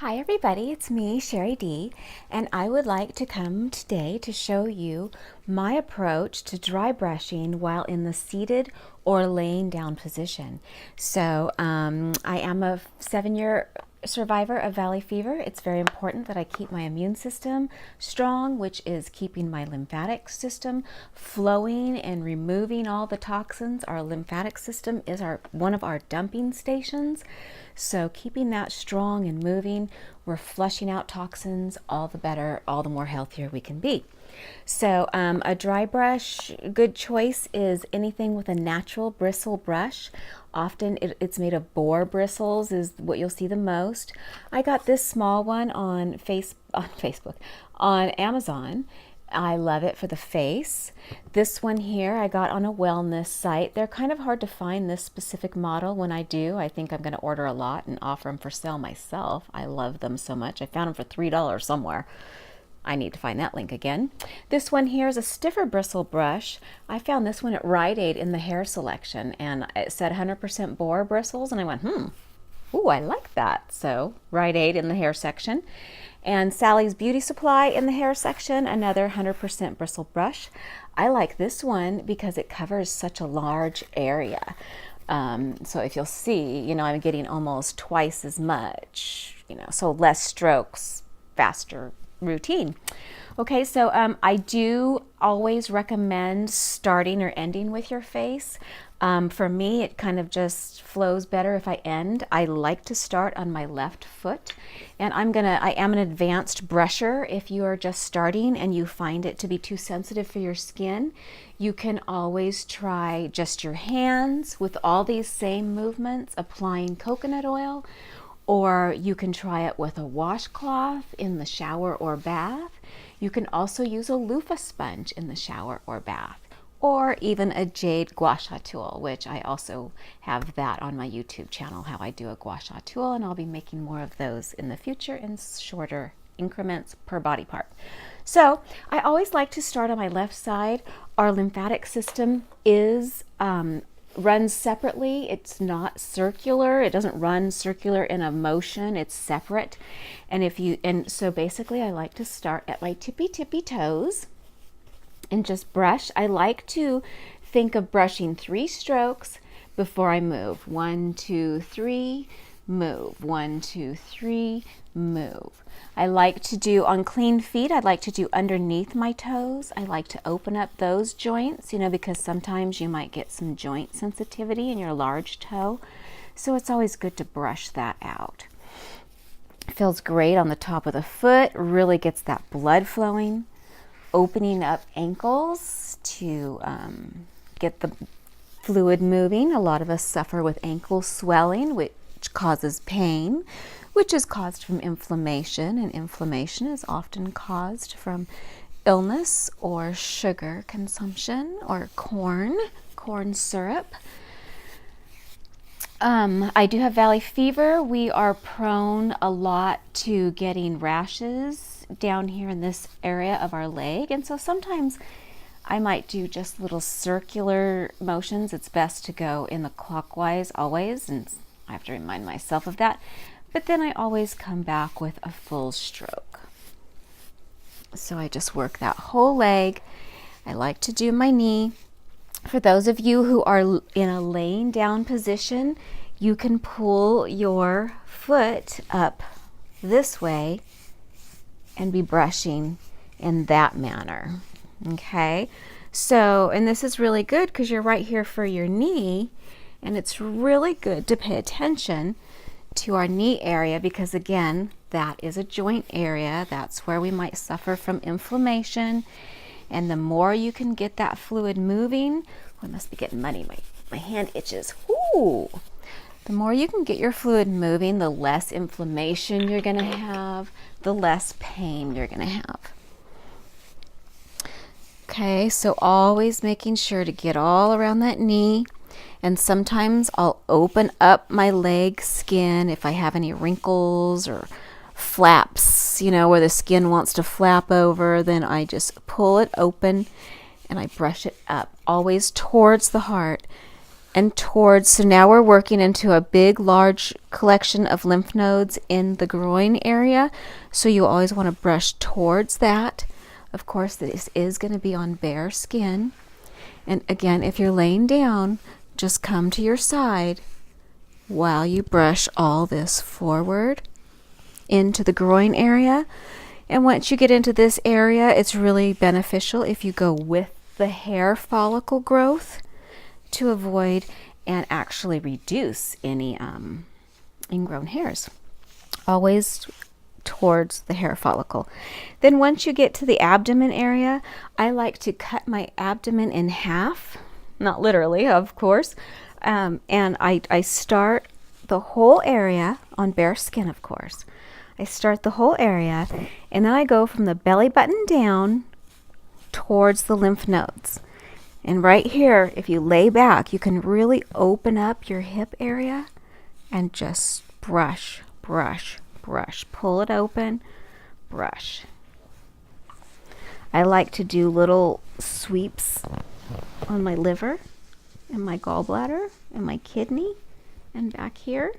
Hi everybody, it's me, Sherry D, and I would like to come today to show you my approach to dry brushing while in the seated or laying down position. So I am a 7-year survivor of valley fever. It's very important that I keep my immune system strong, which is keeping my lymphatic system flowing and removing all the toxins. Our lymphatic system is one of our dumping stations. So keeping that strong and moving, we're flushing out toxins, all the better, all the more healthier we can be. So a dry brush, good choice is anything with a natural bristle brush. Often it's made of boar bristles is what you'll see the most. I got this small one on Facebook, on Amazon. I love it for the face. This one here I got on a wellness site. They're kind of hard to find, this specific model. When I do, I think I'm going to order a lot and offer them for sale myself. I love them so much. I found them for $3 somewhere. I need to find that link again. This one here is a stiffer bristle brush. I found this one at Rite Aid in the hair selection, and it said 100% boar bristles, and I went, ooh, I like that. So Rite Aid in the hair section. And Sally's Beauty Supply in the hair section, another 100% bristle brush. I like this one because it covers such a large area. So if you'll see, I'm getting almost twice as much, so less strokes, faster routine. Okay, so I do always recommend starting or ending with your face. For me, it kind of just flows better if I end. I like to start on my left foot, and I am an advanced brusher. If you are just starting and you find it to be too sensitive for your skin, you can always try just your hands with all these same movements, applying coconut oil, or you can try it with a washcloth in the shower or bath. You can also use a loofah sponge in the shower or bath, or even a jade gua sha tool, which I also have that on my YouTube channel, how I do a gua sha tool, and I'll be making more of those in the future in shorter increments per body part. So I always like to start on my left side. Our lymphatic system runs separately. It's not circular. It doesn't run circular in a motion. It's separate. And so basically I like to start at my tippy toes and just brush. I like to think of brushing 3 strokes before I move. 1, 2, 3, move. 1, 2, 3, move. I like to do on clean feet, I'd like to do underneath my toes. I like to open up those joints, because sometimes you might get some joint sensitivity in your large toe. So it's always good to brush that out. It feels great on the top of the foot, really gets that blood flowing. Opening up ankles to get the fluid moving. A lot of us suffer with ankle swelling, which causes pain, which is caused from inflammation, and inflammation is often caused from illness or sugar consumption or corn syrup. I do have valley fever. We are prone a lot to getting rashes down here in this area of our leg, and so sometimes I might do just little circular motions. It's best to go in the clockwise always, and I have to remind myself of that, but then I always come back with a full stroke. So I just work that whole leg. I like to do my knee. For those of you who are in a laying down position, you can pull your foot up this way and be brushing in that manner. Okay, so, and this is really good because you're right here for your knee, and it's really good to pay attention to our knee area because, again, that is a joint area. That's where we might suffer from inflammation, and the more you can get that fluid moving, I must be getting muddy, my hand itches. Ooh. The more you can get your fluid moving, the less inflammation you're going to have, the less pain you're going to have. Okay, so always making sure to get all around that knee. And sometimes I'll open up my leg skin if I have any wrinkles or flaps, where the skin wants to flap over, then I just pull it open and I brush it up, always towards the heart. and towards. So now we're working into a big, large collection of lymph nodes in the groin area. So you always want to brush towards that. Of course, this is going to be on bare skin. And again, if you're laying down, just come to your side while you brush all this forward into the groin area. And once you get into this area, it's really beneficial if you go with the hair follicle growth to avoid and actually reduce any ingrown hairs. Always towards the hair follicle. Then once you get to the abdomen area, I like to cut my abdomen in half, not literally, of course, and I start the whole area on bare skin, of course. I start the whole area, and then I go from the belly button down towards the lymph nodes. And right here, if you lay back, you can really open up your hip area and just brush, brush, brush. Pull it open, brush. I like to do little sweeps on my liver and my gallbladder and my kidney and back here.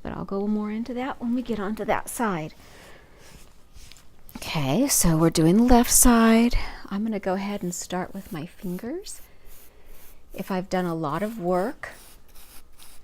But I'll go more into that when we get onto that side. Okay, so we're doing the left side. I'm going to go ahead and start with my fingers. If I've done a lot of work,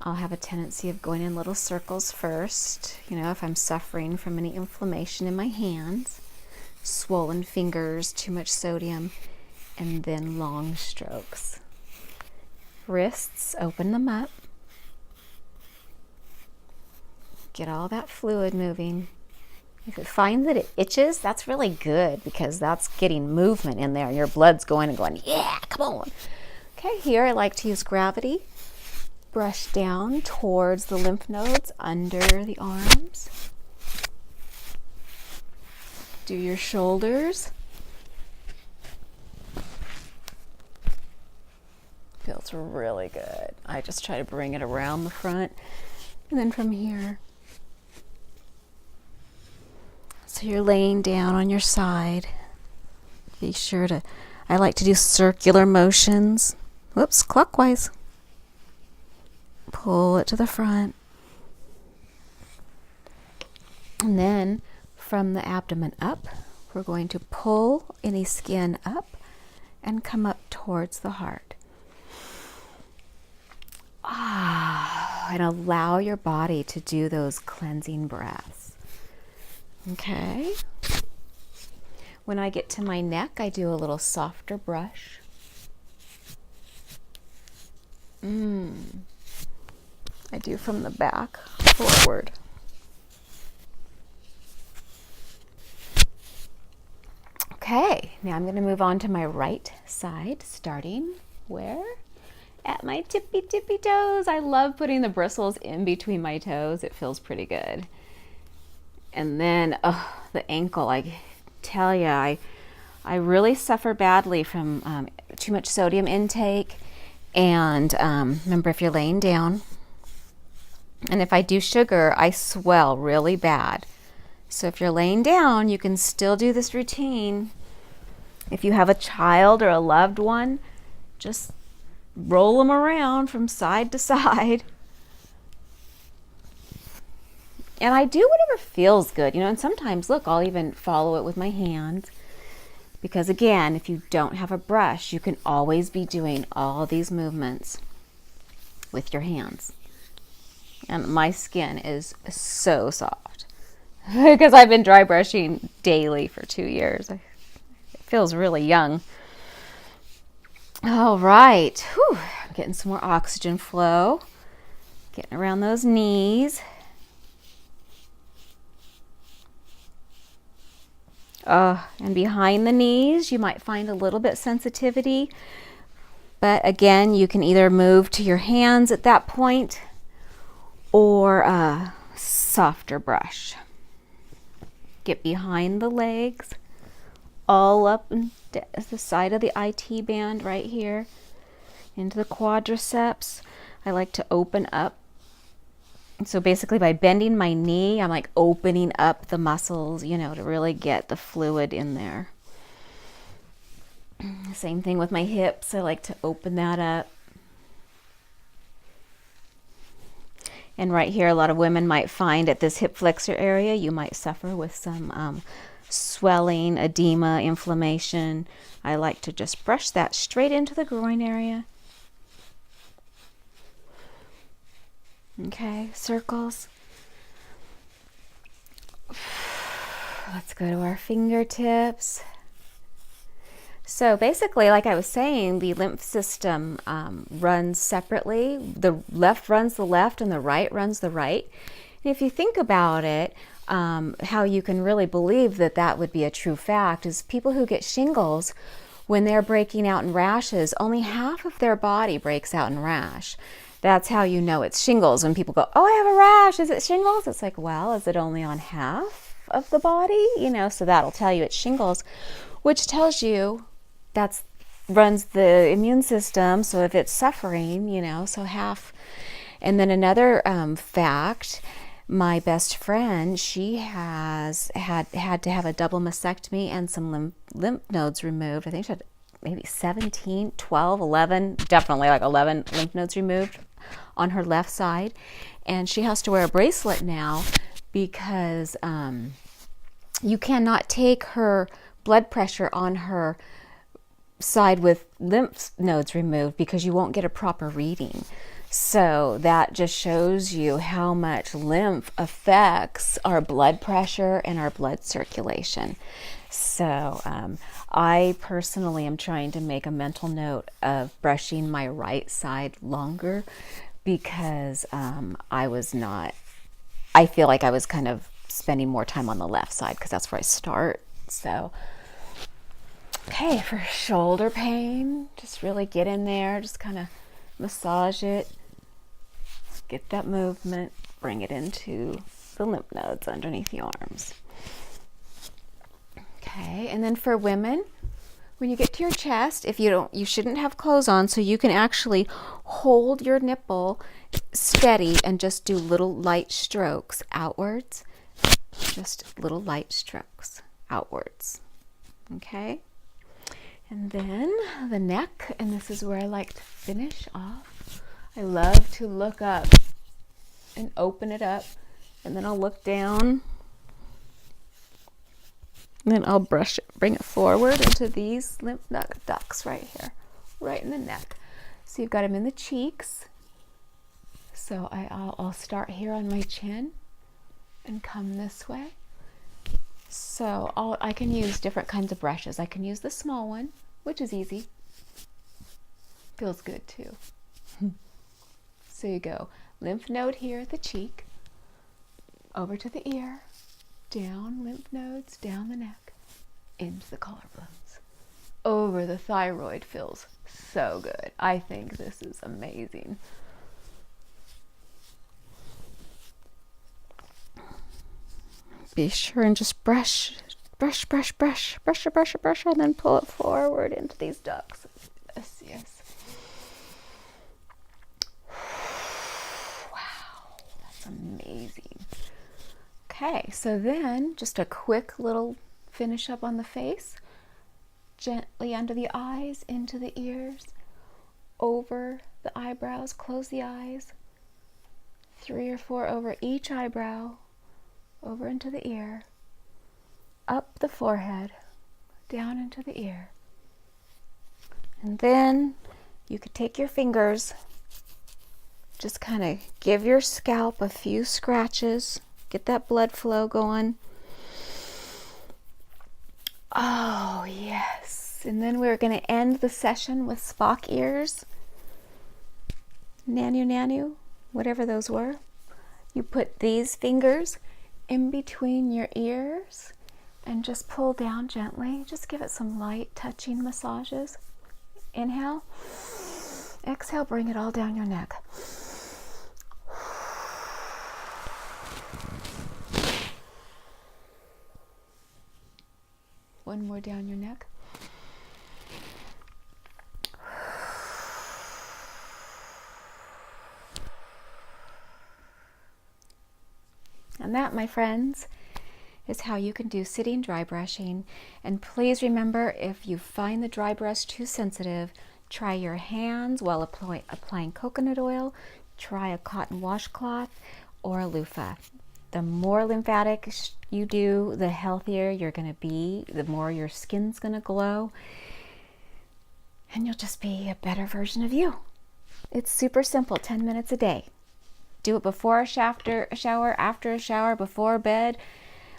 I'll have a tendency of going in little circles first. You know, if I'm suffering from any inflammation in my hands, swollen fingers, too much sodium, and then long strokes. Wrists, open them up. Get all that fluid moving. If you find that it itches, that's really good because that's getting movement in there. Your blood's going and going, yeah, come on. Okay, here I like to use gravity. Brush down towards the lymph nodes under the arms. Do your shoulders. Feels really good. I just try to bring it around the front and then from here. So you're laying down on your side. Be sure to, I like to do circular motions. Whoops, clockwise. Pull it to the front. And then from the abdomen up, we're going to pull any skin up and come up towards the heart. And allow your body to do those cleansing breaths. Okay. When I get to my neck, I do a little softer brush. I do from the back forward. Okay, now I'm going to move on to my right side, starting where? At my tippy toes. I love putting the bristles in between my toes. It feels pretty good. And then, the ankle, I tell you, I really suffer badly from too much sodium intake. And remember, if you're laying down, and if I do sugar, I swell really bad. So if you're laying down, you can still do this routine. If you have a child or a loved one, just roll them around from side to side. And I do whatever feels good, you know, and sometimes, look, I'll even follow it with my hands. Because again, if you don't have a brush, you can always be doing all these movements with your hands. And my skin is so soft because I've been dry brushing daily for 2 years. It feels really young. All right. Whew. I'm getting some more oxygen flow. Getting around those knees. And behind the knees, you might find a little bit sensitivity. But again, you can either move to your hands at that point or a softer brush. Get behind the legs, all up the side of the IT band right here, into the quadriceps. I like to open up. So basically by bending my knee, I'm like opening up the muscles, you know, to really get the fluid in there. Same thing with my hips. I like to open that up. And right here, a lot of women might find at this hip flexor area, you might suffer with some swelling, edema, inflammation. I like to just brush that straight into the groin area. Okay, circles. Let's go to our fingertips. So basically, like I was saying, the lymph system runs separately. The left runs the left and the right runs the right. And if you think about it, how you can really believe that that would be a true fact is people who get shingles, when they're breaking out in rashes, only half of their body breaks out in rash. That's how you know it's shingles. When people go, oh, I have a rash, is it shingles? It's like, well, is it only on half of the body? You know, so that'll tell you it's shingles, which tells you that's runs the immune system. So if it's suffering, you know, so half. And then another fact, my best friend, she has had to have a double mastectomy and some lymph nodes removed. I think she had maybe 17, 12, 11, definitely like 11 lymph nodes removed on her left side. And she has to wear a bracelet now because you cannot take her blood pressure on her side with lymph nodes removed because you won't get a proper reading. So that just shows you how much lymph affects our blood pressure and our blood circulation. So I personally am trying to make a mental note of brushing my right side longer because I feel like I was kind of spending more time on the left side because that's where I start. So okay, for shoulder pain, just really get in there, just kind of massage it, get that movement, bring it into the lymph nodes underneath the arms. Okay, and then for women, when you get to your chest, you shouldn't have clothes on, so you can actually hold your nipple steady and just do little light strokes outwards, just little light strokes outwards. Okay. And then the neck, and this is where I like to finish off. I love to look up and open it up, and then I'll look down, and then I'll brush it, bring it forward into these lymph ducts right here, right in the neck. So you've got them in the cheeks. So I'll start here on my chin and come this way. So I can use different kinds of brushes. I can use the small one, which is easy. Feels good too. So you go lymph node here at the cheek, over to the ear, down lymph nodes, down the neck, into the collarbones. Over the thyroid feels so good. I think this is amazing. Be sure and just brush, and then pull it forward into these ducts. Yes, yes. Wow, that's amazing. Okay, so then just a quick little finish up on the face. Gently under the eyes, into the ears, over the eyebrows, close the eyes. 3 or 4 over each eyebrow, over into the ear, up the forehead, down into the ear. And then you could take your fingers, just kind of give your scalp a few scratches, get that blood flow going. Oh, yes. And then we're going to end the session with Spock ears. Nanu, whatever those were. You put these fingers in between your ears and just pull down gently. Just give it some light touching massages. Inhale. Exhale, bring it all down your neck. One more down your neck. And that, my friends, is how you can do sitting dry brushing. And please remember, if you find the dry brush too sensitive, try your hands while applying coconut oil. try a cotton washcloth or a loofah. The more lymphatic you do, the healthier you're going to be, the more your skin's going to glow, and you'll just be a better version of you. It's super simple, 10 minutes a day. Do it before a shower, after a shower, before bed.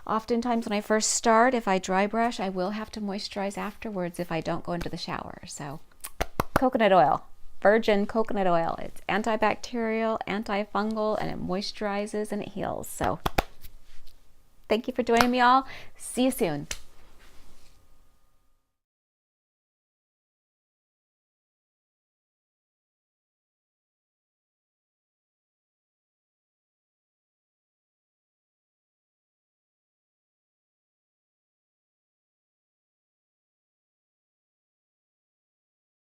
Oftentimes when I first start, if I dry brush, I will have to moisturize afterwards if I don't go into the shower. So coconut oil, virgin coconut oil. It's antibacterial, antifungal, and it moisturizes and it heals. So thank you for joining me all. See you soon.